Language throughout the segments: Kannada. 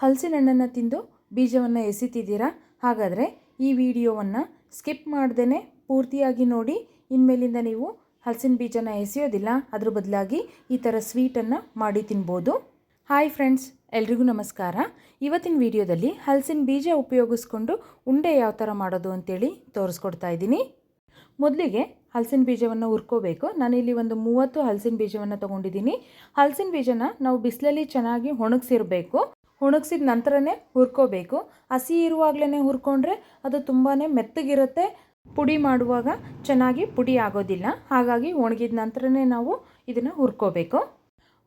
ಹಲಸಿನ ಹಣ್ಣನ್ನು ತಿಂದು ಬೀಜವನ್ನು ಎಸಿತಿದ್ದೀರಾ? ಹಾಗಾದರೆ ಈ ವಿಡಿಯೋವನ್ನು ಸ್ಕಿಪ್ ಮಾಡ್ದೇ ಪೂರ್ತಿಯಾಗಿ ನೋಡಿ. ಇನ್ಮೇಲಿಂದ ನೀವು ಹಲಸಿನ ಬೀಜನ ಎಸೆಯೋದಿಲ್ಲ, ಅದ್ರ ಬದಲಾಗಿ ಈ ಥರ ಸ್ವೀಟನ್ನು ಮಾಡಿ ತಿನ್ಬೋದು. ಹಾಯ್ ಫ್ರೆಂಡ್ಸ್, ಎಲ್ರಿಗೂ ನಮಸ್ಕಾರ. ಇವತ್ತಿನ ವಿಡಿಯೋದಲ್ಲಿ ಹಲಸಿನ ಬೀಜ ಉಪಯೋಗಿಸ್ಕೊಂಡು ಉಂಡೆ ಯಾವ ಥರ ಮಾಡೋದು ಅಂತೇಳಿ ತೋರಿಸ್ಕೊಡ್ತಾ ಇದ್ದೀನಿ. ಮೊದಲಿಗೆ ಹಲಸಿನ ಬೀಜವನ್ನು ಹುರ್ಕೋಬೇಕು. ನಾನಿಲ್ಲಿ ಒಂದು 30 ಹಲಸಿನ ಬೀಜವನ್ನು ತೊಗೊಂಡಿದ್ದೀನಿ. ಹಲಸಿನ ಬೀಜನ ನಾವು ಬಿಸಿಲಲ್ಲಿ ಚೆನ್ನಾಗಿ ಒಣಗಿಸಿರಬೇಕು. ಒಣಗಿಸಿದ ನಂತರನೇ ಹುರ್ಕೋಬೇಕು. ಹಸಿ ಇರುವಾಗಲೇ ಹುರ್ಕೊಂಡ್ರೆ ಅದು ತುಂಬಾ ಮೆತ್ತಗಿರುತ್ತೆ, ಪುಡಿ ಮಾಡುವಾಗ ಚೆನ್ನಾಗಿ ಪುಡಿ ಆಗೋದಿಲ್ಲ. ಹಾಗಾಗಿ ಒಣಗಿದ ನಂತರನೇ ನಾವು ಇದನ್ನು ಹುರ್ಕೋಬೇಕು.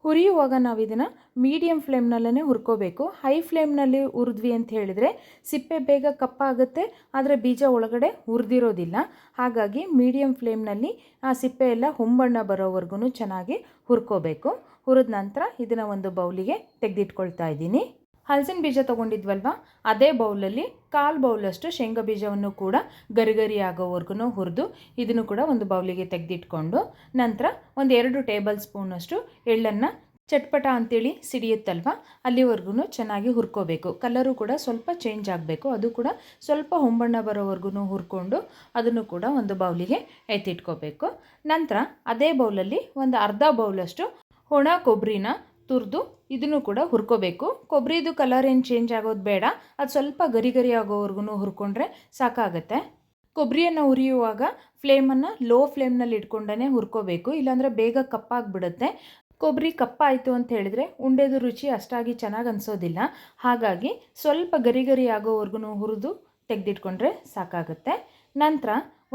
ಹುರಿಯುವಾಗ ನಾವು ಇದನ್ನು ಮೀಡಿಯಮ್ ಫ್ಲೇಮ್ನಲ್ಲೇ ಹುರ್ಕೋಬೇಕು. ಹೈ ಫ್ಲೇಮ್ನಲ್ಲಿ ಹುರಿದ್ವಿ ಅಂತ ಹೇಳಿದರೆ ಸಿಪ್ಪೆ ಬೇಗ ಕಪ್ಪಾಗುತ್ತೆ, ಆದರೆ ಬೀಜ ಒಳಗಡೆ ಹುರಿದಿರೋದಿಲ್ಲ. ಹಾಗಾಗಿ ಮೀಡಿಯಮ್ ಫ್ಲೇಮ್ನಲ್ಲಿ ಆ ಸಿಪ್ಪೆ ಎಲ್ಲ ಹೊಂಬಣ್ಣ ಬರೋವರೆಗೂ ಚೆನ್ನಾಗಿ ಹುರ್ಕೋಬೇಕು. ಹುರಿದ ನಂತರ ಇದನ್ನು ಒಂದು ಬೌಲಿಗೆ ತೆಗೆದಿಟ್ಕೊಳ್ತಾ ಇದ್ದೀನಿ. ಹಲಸಿನ ಬೀಜ ತೊಗೊಂಡಿದ್ವಲ್ವ, ಅದೇ ಬೌಲಲ್ಲಿ 1/4 ಬೌಲಷ್ಟು ಶೇಂಗಾ ಬೀಜವನ್ನು ಕೂಡ ಗರಿ ಆಗೋವರೆಗೂ ಹುರಿದು ಇದನ್ನು ಕೂಡ ಒಂದು ಬೌಲಿಗೆ ತೆಗೆದಿಟ್ಕೊಂಡು, ನಂತರ ಒಂದು 2 ಟೇಬಲ್ ಸ್ಪೂನಷ್ಟು ಎಳ್ಳನ್ನು ಚಟ್ಪಟ ಅಂತೇಳಿ ಸಿಡಿಯುತ್ತಲ್ವ ಅಲ್ಲಿವರೆಗೂ ಚೆನ್ನಾಗಿ ಹುರ್ಕೋಬೇಕು. ಕಲರು ಕೂಡ ಸ್ವಲ್ಪ ಚೇಂಜ್ ಆಗಬೇಕು, ಅದು ಕೂಡ ಸ್ವಲ್ಪ ಹೊಂಬಣ್ಣ ಬರೋವರೆಗೂ ಹುರ್ಕೊಂಡು ಅದನ್ನು ಕೂಡ ಒಂದು ಬೌಲಿಗೆ ಎತ್ತಿಟ್ಕೋಬೇಕು. ನಂತರ ಅದೇ ಬೌಲಲ್ಲಿ ಒಂದು ಅರ್ಧ ಬೌಲಷ್ಟು ಒಣ ಕೊಬ್ಬರಿನ ತುರಿದು ಇದನ್ನು ಕೂಡ ಹುರ್ಕೋಬೇಕು. ಕೊಬ್ಬರಿದು ಕಲರ್ ಏನು ಚೇಂಜ್ ಆಗೋದು ಬೇಡ, ಅದು ಸ್ವಲ್ಪ ಗರಿ ಆಗೋವರೆಗೂ ಹುರ್ಕೊಂಡ್ರೆ ಸಾಕಾಗುತ್ತೆ. ಕೊಬ್ಬರಿಯನ್ನು ಹುರಿಯುವಾಗ ಫ್ಲೇಮನ್ನು ಲೋ ಫ್ಲೇಮ್ನಲ್ಲಿ ಇಟ್ಕೊಂಡೇ ಹುರ್ಕೋಬೇಕು, ಇಲ್ಲಾಂದರೆ ಬೇಗ ಕಪ್ಪಾಗಿಬಿಡುತ್ತೆ. ಕೊಬ್ಬರಿ ಕಪ್ಪಾಯಿತು ಅಂತ ಹೇಳಿದರೆ ಉಂಡೆದು ರುಚಿ ಅಷ್ಟಾಗಿ ಚೆನ್ನಾಗಿ ಅನಿಸೋದಿಲ್ಲ. ಹಾಗಾಗಿ ಸ್ವಲ್ಪ ಗರಿ ಆಗೋವರೆಗೂ ಹುರಿದು ತೆಗೆದಿಟ್ಕೊಂಡ್ರೆ ಸಾಕಾಗುತ್ತೆ. ನಂತರ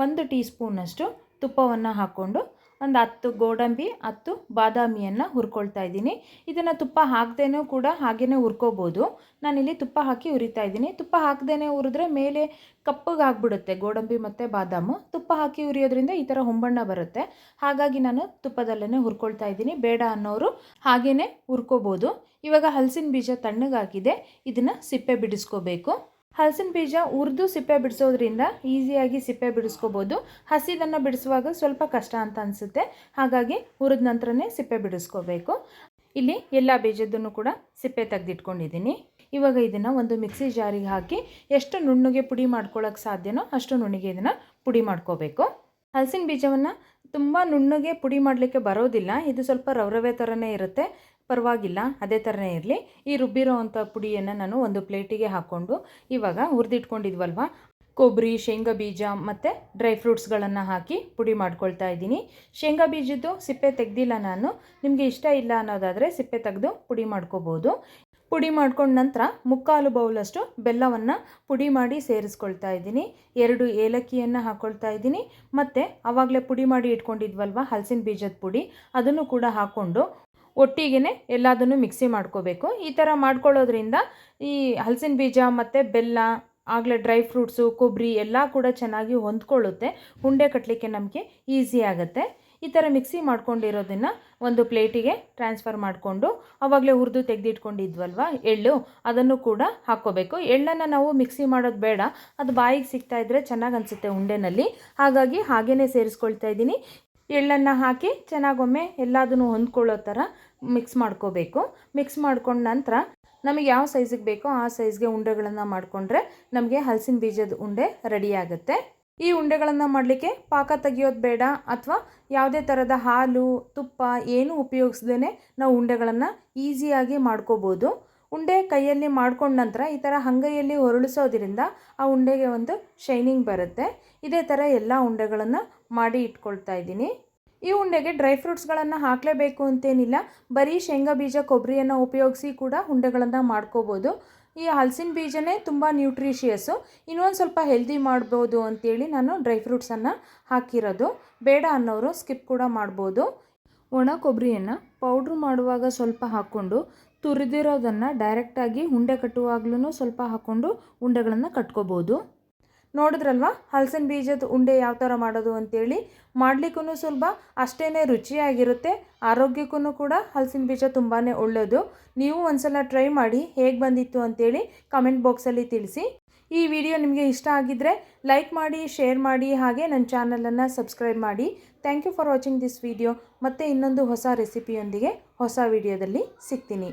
1 ಟೀ ಸ್ಪೂನಷ್ಟು ತುಪ್ಪವನ್ನು ಹಾಕ್ಕೊಂಡು ಒಂದು 10 ಗೋಡಂಬಿ 10 ಬಾದಾಮಿಯನ್ನು ಹುರ್ಕೊಳ್ತಾ ಇದ್ದೀನಿ. ಇದನ್ನು ತುಪ್ಪ ಹಾಕ್ದೇನೂ ಕೂಡ ಹಾಗೇ ಹುರ್ಕೋಬೋದು. ನಾನಿಲ್ಲಿ ತುಪ್ಪ ಹಾಕಿ ಹುರಿತಾ ಇದ್ದೀನಿ. ತುಪ್ಪ ಹಾಕ್ದೇ ಹುರಿದ್ರೆ ಮೇಲೆ ಕಪ್ಪಗಾಗ್ಬಿಡುತ್ತೆ ಗೋಡಂಬಿ ಮತ್ತು ಬಾದಾಮು. ತುಪ್ಪ ಹಾಕಿ ಹುರಿಯೋದ್ರಿಂದ ಈ ಥರ ಹೊಂಬಣ್ಣ ಬರುತ್ತೆ. ಹಾಗಾಗಿ ನಾನು ತುಪ್ಪದಲ್ಲೇ ಹುರ್ಕೊಳ್ತಾ ಇದ್ದೀನಿ. ಬೇಡ ಅನ್ನೋರು ಹಾಗೇ ಹುರ್ಕೋಬೋದು. ಇವಾಗ ಹಲಸಿನ ಬೀಜ ತಣ್ಣಗಾಗಿದೆ, ಇದನ್ನು ಸಿಪ್ಪೆ ಬಿಡಿಸ್ಕೋಬೇಕು. ಹಲಸಿನ ಬೀಜ ಹುರಿದು ಸಿಪ್ಪೆ ಬಿಡಿಸೋದ್ರಿಂದ ಈಸಿಯಾಗಿ ಸಿಪ್ಪೆ ಬಿಡಿಸ್ಕೋಬೋದು. ಹಸಿದನ್ನು ಬಿಡಿಸುವಾಗ ಸ್ವಲ್ಪ ಕಷ್ಟ ಅಂತ ಅನಿಸುತ್ತೆ, ಹಾಗಾಗಿ ಹುರಿದ ನಂತರನೇ ಸಿಪ್ಪೆ ಬಿಡಿಸ್ಕೋಬೇಕು. ಇಲ್ಲಿ ಎಲ್ಲ ಬೀಜದನ್ನು ಕೂಡ ಸಿಪ್ಪೆ ತೆಗೆದಿಟ್ಕೊಂಡಿದ್ದೀನಿ. ಇವಾಗ ಇದನ್ನು ಒಂದು ಮಿಕ್ಸಿ ಜಾರಿಗೆ ಹಾಕಿ ಎಷ್ಟು ನುಣ್ಣಗೆ ಪುಡಿ ಮಾಡ್ಕೊಳ್ಳೋಕ್ಕೆ ಸಾಧ್ಯನೋ ಅಷ್ಟು ನುಣ್ಣಗೆ ಇದನ್ನು ಪುಡಿ ಮಾಡ್ಕೋಬೇಕು. ಹಲಸಿನ ಬೀಜವನ್ನು ತುಂಬ ನುಣ್ಣಗೆ ಪುಡಿ ಮಾಡಲಿಕ್ಕೆ ಬರೋದಿಲ್ಲ, ಇದು ಸ್ವಲ್ಪ ರವೆ ಥರನೇ ಇರುತ್ತೆ, ಪರವಾಗಿಲ್ಲ, ಅದೇ ಥರನೇ ಇರಲಿ. ಈ ರುಬ್ಬಿರೋ ಅಂಥ ಪುಡಿಯನ್ನು ನಾನು ಒಂದು ಪ್ಲೇಟಿಗೆ ಹಾಕ್ಕೊಂಡು ಇವಾಗ ಹುರಿದಿಟ್ಕೊಂಡಿದ್ವಲ್ವ ಕೊಬ್ಬರಿ, ಶೇಂಗಾ ಬೀಜ ಮತ್ತು ಡ್ರೈ ಫ್ರೂಟ್ಸ್ಗಳನ್ನು ಹಾಕಿ ಪುಡಿ ಮಾಡ್ಕೊಳ್ತಾ ಇದ್ದೀನಿ. ಶೇಂಗಾ ಬೀಜದ್ದು ಸಿಪ್ಪೆ ತೆಗೆದಿಲ್ಲ ನಾನು, ನಿಮಗೆ ಇಷ್ಟ ಇಲ್ಲ ಅನ್ನೋದಾದರೆ ಸಿಪ್ಪೆ ತೆಗೆದು ಪುಡಿ ಮಾಡ್ಕೋಬೋದು. ಪುಡಿ ಮಾಡ್ಕೊಂಡ ನಂತರ 3/4 ಬೌಲಷ್ಟು ಬೆಲ್ಲವನ್ನು ಪುಡಿ ಮಾಡಿ ಸೇರಿಸ್ಕೊಳ್ತಾ ಇದ್ದೀನಿ. 2 ಏಲಕ್ಕಿಯನ್ನು ಹಾಕ್ಕೊಳ್ತಾ ಇದ್ದೀನಿ. ಮತ್ತು ಆವಾಗಲೇ ಪುಡಿ ಮಾಡಿ ಇಟ್ಕೊಂಡಿದ್ವಲ್ವ ಹಲಸಿನ ಬೀಜದ ಪುಡಿ, ಅದನ್ನು ಕೂಡ ಹಾಕ್ಕೊಂಡು ಒಟ್ಟಿಗೆ ಎಲ್ಲದನ್ನು ಮಿಕ್ಸಿ ಮಾಡ್ಕೋಬೇಕು. ಈ ಥರ ಮಾಡ್ಕೊಳ್ಳೋದ್ರಿಂದ ಈ ಹಲಸಿನ ಬೀಜ ಮತ್ತು ಬೆಲ್ಲ, ಆಗಲೇ ಡ್ರೈ ಫ್ರೂಟ್ಸು, ಕೊಬ್ಬರಿ ಎಲ್ಲ ಕೂಡ ಚೆನ್ನಾಗಿ ಹೊಂದ್ಕೊಳ್ಳುತ್ತೆ. ಉಂಡೆ ಕಟ್ಟಲಿಕ್ಕೆ ನಮಗೆ ಈಸಿ ಆಗುತ್ತೆ. ಈ ಥರ ಮಿಕ್ಸಿ ಮಾಡ್ಕೊಂಡಿರೋದನ್ನು ಒಂದು ಪ್ಲೇಟಿಗೆ ಟ್ರಾನ್ಸ್ಫರ್ ಮಾಡಿಕೊಂಡು ಆವಾಗಲೇ ಹುರಿದು ತೆಗೆದಿಟ್ಕೊಂಡಿದ್ವಲ್ವ ಎಳ್ಳು, ಅದನ್ನು ಕೂಡ ಹಾಕ್ಕೋಬೇಕು. ಎಳ್ಳನ್ನು ನಾವು ಮಿಕ್ಸಿ ಮಾಡೋದು ಬೇಡ, ಅದು ಬಾಯಿಗೆ ಸಿಗ್ತಾ ಇದ್ದರೆ ಚೆನ್ನಾಗಿ ಅನಿಸುತ್ತೆ ಉಂಡೆನಲ್ಲಿ. ಹಾಗಾಗಿ ಹಾಗೇ ಸೇರಿಸ್ಕೊಳ್ತಾ ಇದ್ದೀನಿ. ಎಳ್ಳನ್ನು ಹಾಕಿ ಚೆನ್ನಾಗೊಮ್ಮೆ ಎಲ್ಲದನ್ನು ಹೊಂದ್ಕೊಳ್ಳೋ ಥರ ಮಿಕ್ಸ್ ಮಾಡ್ಕೋಬೇಕು. ಮಿಕ್ಸ್ ಮಾಡ್ಕೊಂಡ ನಂತರ ನಮಗೆ ಯಾವ ಸೈಜಿಗೆ ಬೇಕೋ ಆ ಸೈಜ್ಗೆ ಉಂಡೆಗಳನ್ನು ಮಾಡಿಕೊಂಡ್ರೆ ನಮಗೆ ಹಲಸಿನ ಬೀಜದ ಉಂಡೆ ರೆಡಿ ಆಗುತ್ತೆ. ಈ ಉಂಡೆಗಳನ್ನು ಮಾಡಲಿಕ್ಕೆ ಪಾಕ ತೆಗಿಯೋದು ಬೇಡ, ಅಥವಾ ಯಾವುದೇ ಥರದ ಹಾಲು, ತುಪ್ಪ ಏನು ಉಪಯೋಗಿಸ್ದೇ ನಾವು ಉಂಡೆಗಳನ್ನು ಈಸಿಯಾಗಿ ಮಾಡ್ಕೋಬೋದು. ಉಂಡೆ ಕೈಯಲ್ಲಿ ಮಾಡ್ಕೊಂಡ ನಂತರ ಈ ಥರ ಅಂಗೈಯಲ್ಲಿ ಹೊರಳಿಸೋದ್ರಿಂದ ಆ ಉಂಡೆಗೆ ಒಂದು ಶೈನಿಂಗ್ ಬರುತ್ತೆ. ಇದೇ ಥರ ಎಲ್ಲ ಉಂಡೆಗಳನ್ನು ಮಾಡಿ ಇಟ್ಕೊಳ್ತಾ ಇದ್ದೀನಿ. ಈ ಉಂಡೆಗೆ ಡ್ರೈ ಫ್ರೂಟ್ಸ್ಗಳನ್ನು ಹಾಕಲೇಬೇಕು ಅಂತೇನಿಲ್ಲ, ಬರೀ ಶೇಂಗಾ ಬೀಜ ಕೊಬ್ಬರಿಯನ್ನು ಉಪಯೋಗಿಸಿ ಕೂಡ ಉಂಡೆಗಳನ್ನು ಮಾಡ್ಕೋಬೋದು. ಈ ಹಲಸಿನ ಬೀಜನೇ ತುಂಬ ನ್ಯೂಟ್ರಿಷಿಯಸ್ಸು, ಇನ್ನೊಂದು ಸ್ವಲ್ಪ ಹೆಲ್ದಿ ಮಾಡ್ಬೋದು ಅಂತೇಳಿ ನಾನು ಡ್ರೈ ಫ್ರೂಟ್ಸನ್ನು ಹಾಕಿರೋದು. ಬೇಡ ಅನ್ನೋರು ಸ್ಕಿಪ್ ಕೂಡ ಮಾಡ್ಬೋದು. ಒಣ ಕೊಬ್ಬರಿಯನ್ನು ಪೌಡ್ರ್ ಮಾಡುವಾಗ ಸ್ವಲ್ಪ ಹಾಕ್ಕೊಂಡು ತುರಿದಿರೋದನ್ನು ಡೈರೆಕ್ಟಾಗಿ ಉಂಡೆ ಕಟ್ಟುವಾಗ್ಲೂ ಸ್ವಲ್ಪ ಹಾಕ್ಕೊಂಡು ಉಂಡೆಗಳನ್ನು ಕಟ್ಕೋಬೋದು. ನೋಡಿದ್ರಲ್ವ ಹಲಸಿನ ಬೀಜದ ಉಂಡೆ ಯಾವ ಥರ ಮಾಡೋದು ಅಂತೇಳಿ. ಮಾಡಲಿಕ್ಕೂ ಸುಲಭ, ಅಷ್ಟೇ ರುಚಿಯಾಗಿರುತ್ತೆ. ಆರೋಗ್ಯಕ್ಕೂ ಕೂಡ ಹಲಸಿನ ಬೀಜ ತುಂಬಾ ಒಳ್ಳೆಯದು. ನೀವು ಒಂದ್ಸಲ ಟ್ರೈ ಮಾಡಿ ಹೇಗೆ ಬಂದಿತ್ತು ಅಂತೇಳಿ ಕಮೆಂಟ್ ಬಾಕ್ಸಲ್ಲಿ ತಿಳಿಸಿ. ಈ ವಿಡಿಯೋ ನಿಮಗೆ ಇಷ್ಟ ಆಗಿದ್ದರೆ ಲೈಕ್ ಮಾಡಿ, ಶೇರ್ ಮಾಡಿ, ಹಾಗೆ ನನ್ನ ಚಾನಲನ್ನು ಸಬ್ಸ್ಕ್ರೈಬ್ ಮಾಡಿ. Thank you for watching this video. ಮತ್ತೆ ಇನ್ನೊಂದು ಹೊಸ ರೆಸಿಪಿಯೊಂದಿಗೆ ಹೊಸ ವಿಡಿಯೋದಲ್ಲಿ ಸಿಗ್ತೀನಿ.